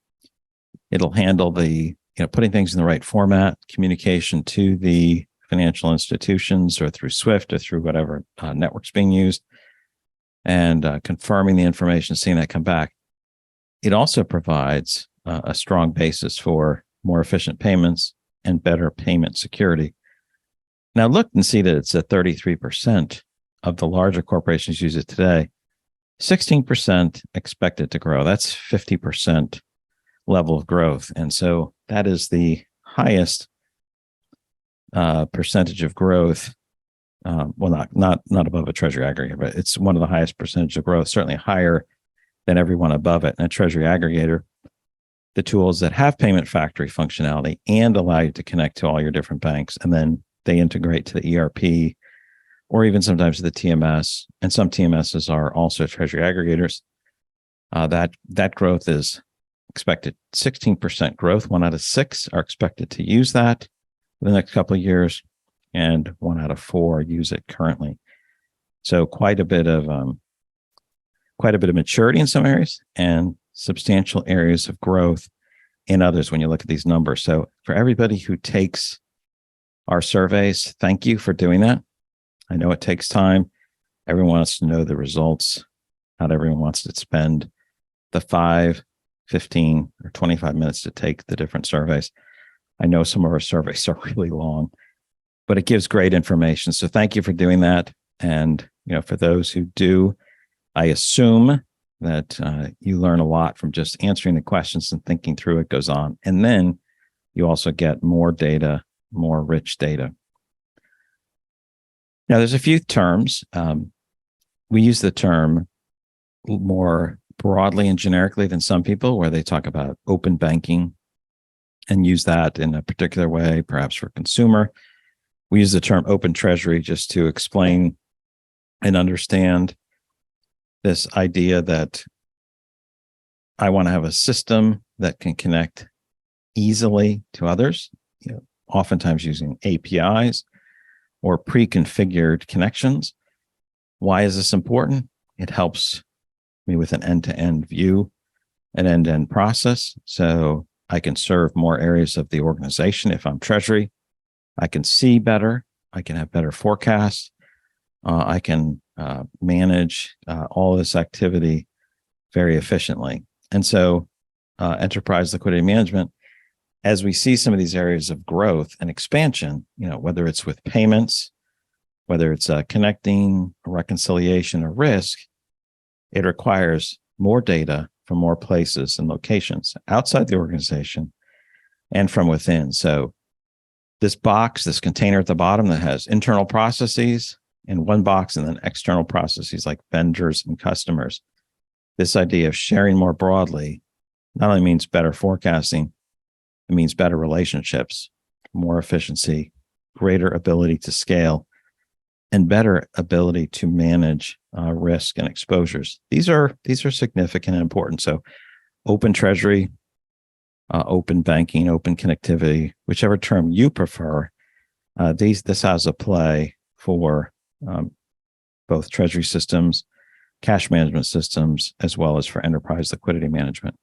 It'll handle the, putting things in the right format, communication to the financial institutions or through SWIFT or through whatever network's being used, and confirming the information, seeing that come back. It also provides a strong basis for more efficient payments and better payment security. Now look and see that it's at 33% of the larger corporations use it today. 16% expected to grow. That's 50% level of growth. And so that is the highest percentage of growth. Well, not above a treasury aggregator, but it's one of the highest percentage of growth, certainly higher than everyone above it. And a treasury aggregator, the tools that have payment factory functionality and allow you to connect to all your different banks, and then they integrate to the ERP or even sometimes the TMS. And some TMSs are also treasury aggregators. That growth is expected 16% growth. 1 out of 6 are expected to use that in the next couple of years, and 1 out of 4 use it currently. So quite a bit of maturity in some areas and substantial areas of growth in others when you look at these numbers. So for everybody who takes our surveys, thank you for doing that. I know it takes time. Everyone wants to know the results. Not everyone wants to spend the 5, 15, or 25 minutes to take the different surveys. I know some of our surveys are really long, but it gives great information. So thank you for doing that. And for those who do, I assume that you learn a lot from just answering the questions and thinking through it goes on. And then you also get more data, more rich data. Now, there's a few terms. We use the term more broadly and generically than some people, where they talk about open banking and use that in a particular way, perhaps for consumer. We use the term open treasury just to explain and understand this idea that I want to have a system that can connect easily to others, oftentimes using APIs or pre-configured connections. Why is this important? It helps me with an end-to-end view, an end-to-end process. So I can serve more areas of the organization. If I'm Treasury, I can see better. I can have better forecasts. I can manage all this activity very efficiently. And so enterprise liquidity management, as we see some of these areas of growth and expansion, whether it's with payments, whether it's connecting, reconciliation, or risk, it requires more data from more places and locations outside the organization and from within. So this box, this container at the bottom that has internal processes in one box and then external processes like vendors and customers, this idea of sharing more broadly not only means better forecasting, it means better relationships, more efficiency, greater ability to scale, and better ability to manage risk and exposures. These are significant and important. So open treasury, open banking, open connectivity, whichever term you prefer, this has a play for both treasury systems, cash management systems, as well as for enterprise liquidity management.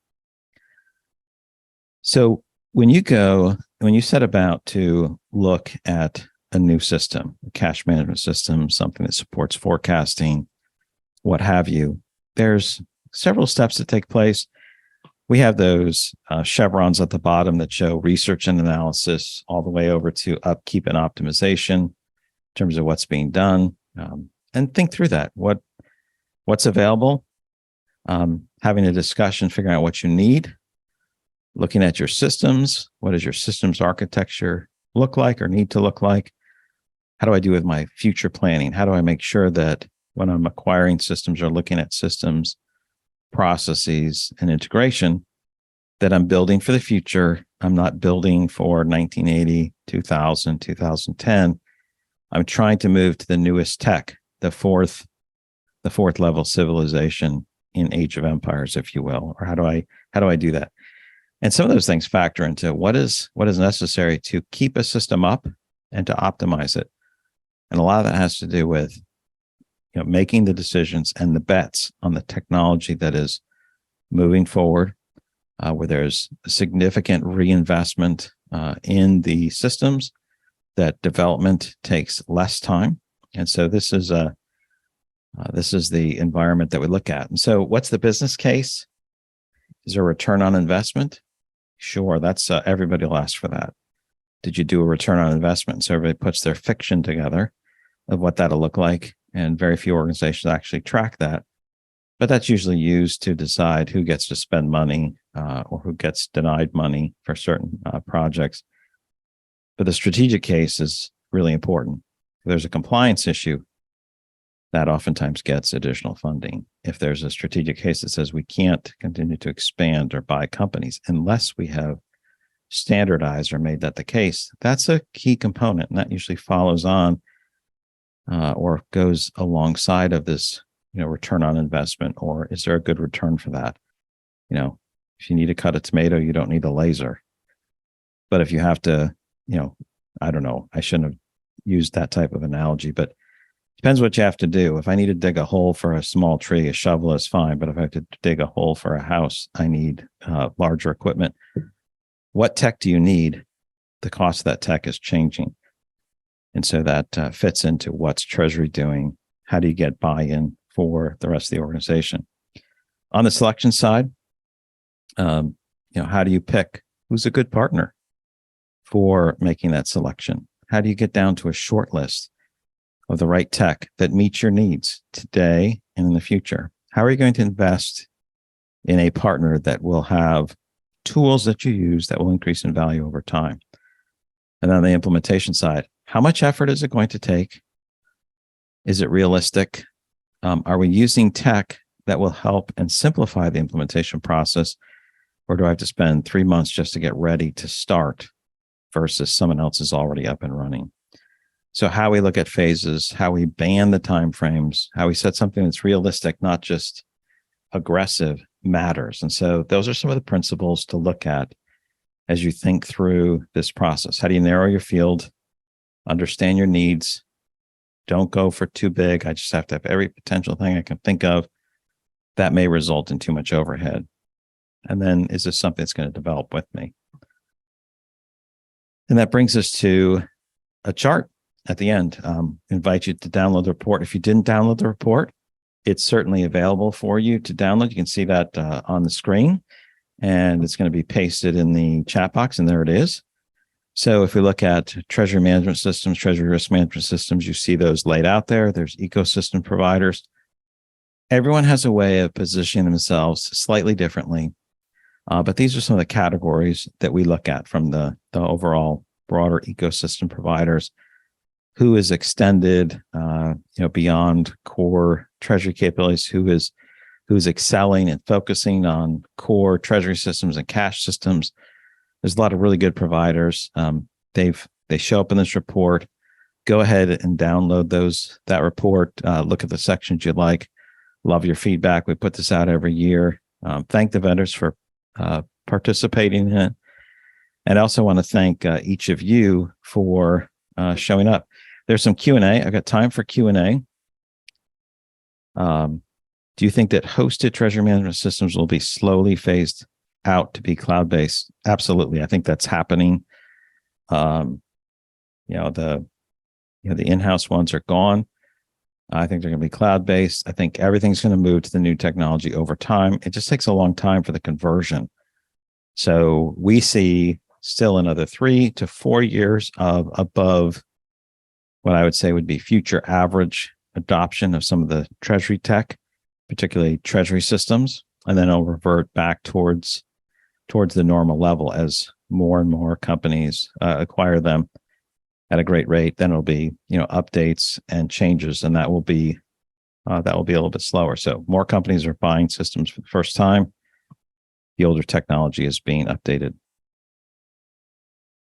So when you set about to look at a new system, a cash management system, something that supports forecasting, what have you, there's several steps that take place. We have those chevrons at the bottom that show research and analysis all the way over to upkeep and optimization in terms of what's being done, and think through that. What's available, having a discussion, figuring out what you need, looking at your systems. What does your systems architecture look like or need to look like? How do I do with my future planning? How do I make sure that when I'm acquiring systems or looking at systems, processes, and integration, that I'm building for the future? I'm not building for 1980, 2000, 2010. I'm trying to move to the newest tech, the fourth level civilization in Age of Empires, if you will. Or how do I do that? And some of those things factor into what is necessary to keep a system up and to optimize it. And a lot of that has to do with making the decisions and the bets on the technology that is moving forward, where there's a significant reinvestment in the systems, that development takes less time. And so this is the environment that we look at. And so what's the business case? Is there a return on investment? Sure, that's everybody will ask for that. Did you do a return on investment? So everybody puts their fiction together of what that'll look like. And very few organizations actually track that. But that's usually used to decide who gets to spend money or who gets denied money for certain projects. But the strategic case is really important. If there's a compliance issue, that oftentimes gets additional funding. If there's a strategic case that says we can't continue to expand or buy companies unless we have standardized or made that the case, that's a key component. And that usually follows on or goes alongside of this, return on investment, or is there a good return for that? If you need to cut a tomato, you don't need a laser. But if you have to, I don't know, I shouldn't have used that type of analogy, but depends what you have to do. If I need to dig a hole for a small tree, a shovel is fine. But if I have to dig a hole for a house, I need larger equipment. What tech do you need? The cost of that tech is changing. And so that fits into what's Treasury doing. How do you get buy-in for the rest of the organization? On the selection side, how do you pick who's a good partner for making that selection? How do you get down to a short list of the right tech that meets your needs today and in the future? How are you going to invest in a partner that will have tools that you use that will increase in value over time? And on the implementation side, how much effort is it going to take? Is it realistic? Are we using tech that will help and simplify the implementation process? Or do I have to spend 3 months just to get ready to start versus someone else is already up and running? So how we look at phases, how we ban the timeframes, how we set something that's realistic, not just aggressive, matters. And so those are some of the principles to look at as you think through this process. How do you narrow your field, understand your needs? Don't go for too big. I just have to have every potential thing I can think of. That may result in too much overhead. And then is this something that's going to develop with me? And that brings us to a chart at the end. Invite you to download the report. If you didn't download the report, it's certainly available for you to download. You can see that on the screen, and it's going to be pasted in the chat box, and there it is. So if we look at treasury management systems, treasury risk management systems, you see those laid out there. There's ecosystem providers. Everyone has a way of positioning themselves slightly differently. But these are some of the categories that we look at from the overall broader ecosystem providers. Who is extended, beyond core treasury capabilities? Who's excelling and focusing on core treasury systems and cash systems? There's a lot of really good providers. They show up in this report. Go ahead and download that report. Look at the sections you like. Love your feedback. We put this out every year. Thank the vendors for participating in it. And I also want to thank each of you for showing up. There's some Q&A. I've got time for Q&A. Do you think that hosted treasury management systems will be slowly phased out to be cloud-based? Absolutely. I think that's happening. The in-house ones are gone. I think they're going to be cloud-based. I think everything's going to move to the new technology over time. It just takes a long time for the conversion. So we see still another 3 to 4 years of above what I would say would be future average adoption of some of the treasury tech, particularly treasury systems, and then it'll revert back towards the normal level as more and more companies acquire them at a great rate. Then it'll be updates and changes, and that will be a little bit slower. So more companies are buying systems for the first time. The older technology is being updated.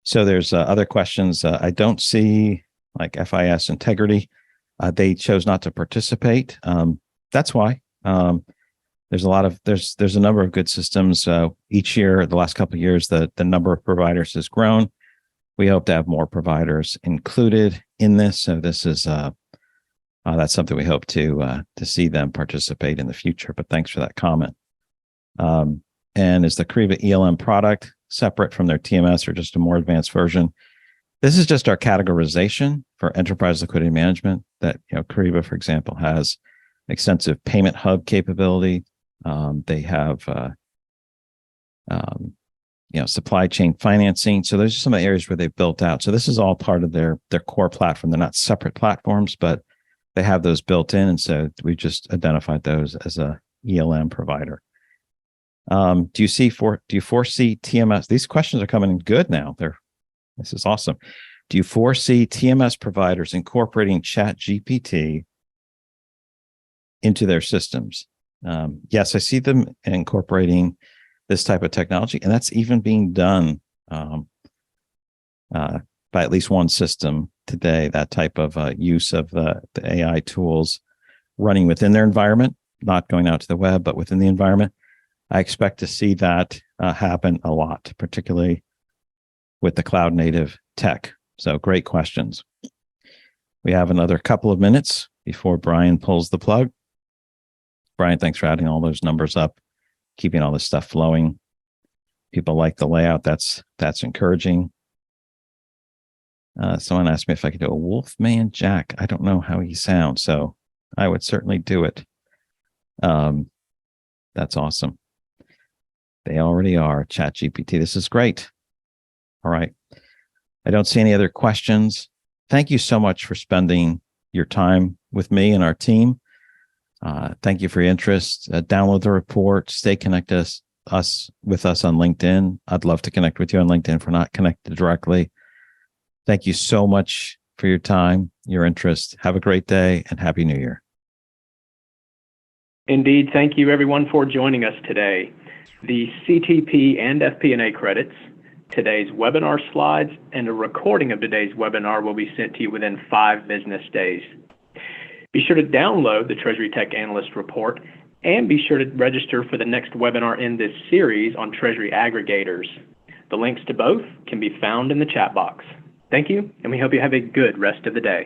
So there's other questions. I don't see like FIS Integrity. They chose not to participate. That's why. There's a number of good systems. Each year, the last couple of years, the number of providers has grown. We hope to have more providers included in this. So this is that's something we hope to see them participate in the future. But thanks for that comment. And is the Kyriba ELM product separate from their TMS or just a more advanced version? This is just our categorization for enterprise liquidity management that, Kyriba, for example, has extensive payment hub capability. They have, supply chain financing. So those are some of the areas where they've built out. So this is all part of their core platform. They're not separate platforms, but they have those built in. And so we just identified those as a ELM provider. Do you foresee TMS? These questions are coming in good now. This is awesome. Do you foresee TMS providers incorporating ChatGPT into their systems? Yes, I see them incorporating this type of technology, and that's even being done by at least one system today. That type of use of the AI tools running within their environment, not going out to the web, but within the environment. I expect to see that happen a lot, particularly with the cloud native tech. So great questions. We have another couple of minutes before Brian pulls the plug. Brian, thanks for adding all those numbers up, keeping all this stuff flowing. People like the layout. That's encouraging. Someone asked me if I could do a Wolfman Jack. I don't know how he sounds, so I would certainly do it. That's awesome. They already are. ChatGPT. This is great. All right. I don't see any other questions. Thank you so much for spending your time with me and our team. Thank you for your interest. Download the report. Stay connected with us on LinkedIn. I'd love to connect with you on LinkedIn if we're not connected directly. Thank you so much for your time, your interest. Have a great day and Happy New Year. Indeed. Thank you, everyone, for joining us today. The CTP and FP&A credits, today's webinar slides, and a recording of today's webinar will be sent to you within 5 business days. Be sure to download the Treasury Tech Analyst Report and be sure to register for the next webinar in this series on Treasury aggregators. The links to both can be found in the chat box. Thank you, and we hope you have a good rest of the day.